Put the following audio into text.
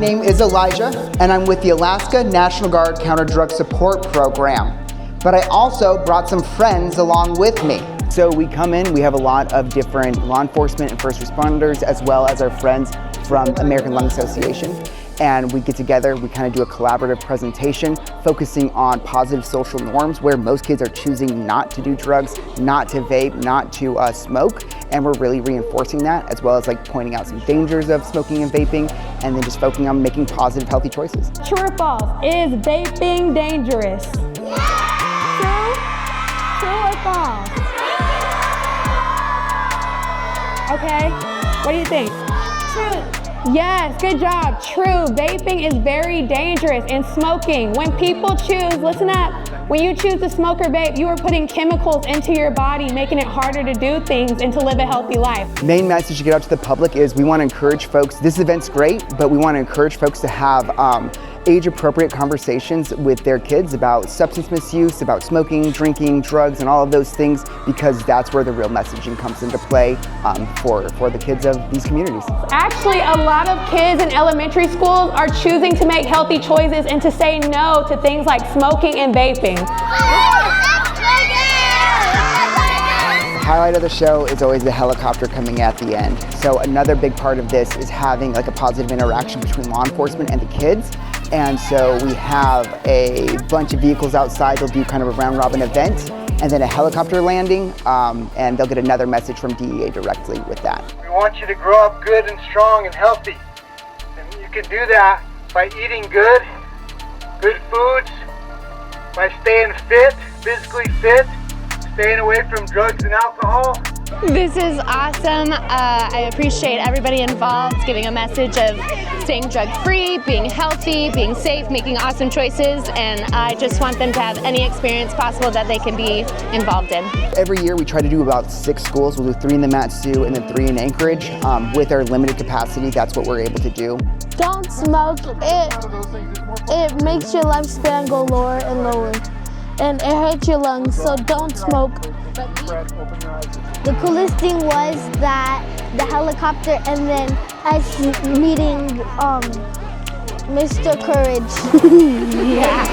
name is Elijah, and I'm with the Alaska National Guard Counterdrug Support Program. But I also brought some friends along with me. So we come in, we have a lot of different law enforcement and first responders, as well as our friends from American Lung Association. And we get together, we kind of do a collaborative presentation focusing on positive social norms where most kids are choosing not to do drugs, not to vape, not to smoke. And we're really reinforcing that, as well as like pointing out some dangers of smoking and vaping, and then just focusing on making positive, healthy choices. True or false? Is vaping dangerous? True? True or false? Okay, what do you think? True. Yes, good job. True, vaping is very dangerous, and smoking. When people choose, listen up, when you choose to smoke or vape, you are putting chemicals into your body, making it harder to do things and to live a healthy life. Main message to get out to the public is we want to encourage folks, this event's great, but we want to encourage folks to have age-appropriate conversations with their kids about substance misuse, about smoking, drinking, drugs, and all of those things, because that's where the real messaging comes into play for the kids of these communities. Actually, a lot of kids in elementary schools are choosing to make healthy choices and to say no to things like smoking and vaping. The highlight of the show is always the helicopter coming at the end. So another big part of this is having like a positive interaction between law enforcement and the kids. And so we have a bunch of vehicles outside. They'll do kind of a round robin event and then a helicopter landing, and they'll get another message from DEA directly with that. We want you to grow up good and strong and healthy. And you can do that by eating good foods, by staying fit, physically fit, staying away from drugs and alcohol. This is awesome. I appreciate everybody involved giving a message of staying drug-free, being healthy, being safe, making awesome choices, and I just want them to have any experience possible that they can be involved in. Every year we try to do about 6 schools. We'll do 3 in the Mat-Su and then 3 in Anchorage. With our limited capacity, that's what we're able to do. Don't smoke. It makes your lifespan go lower and lower, and it hurts your lungs, so don't smoke. The coolest thing was that the helicopter and then us meeting Mr. Courage. Yeah.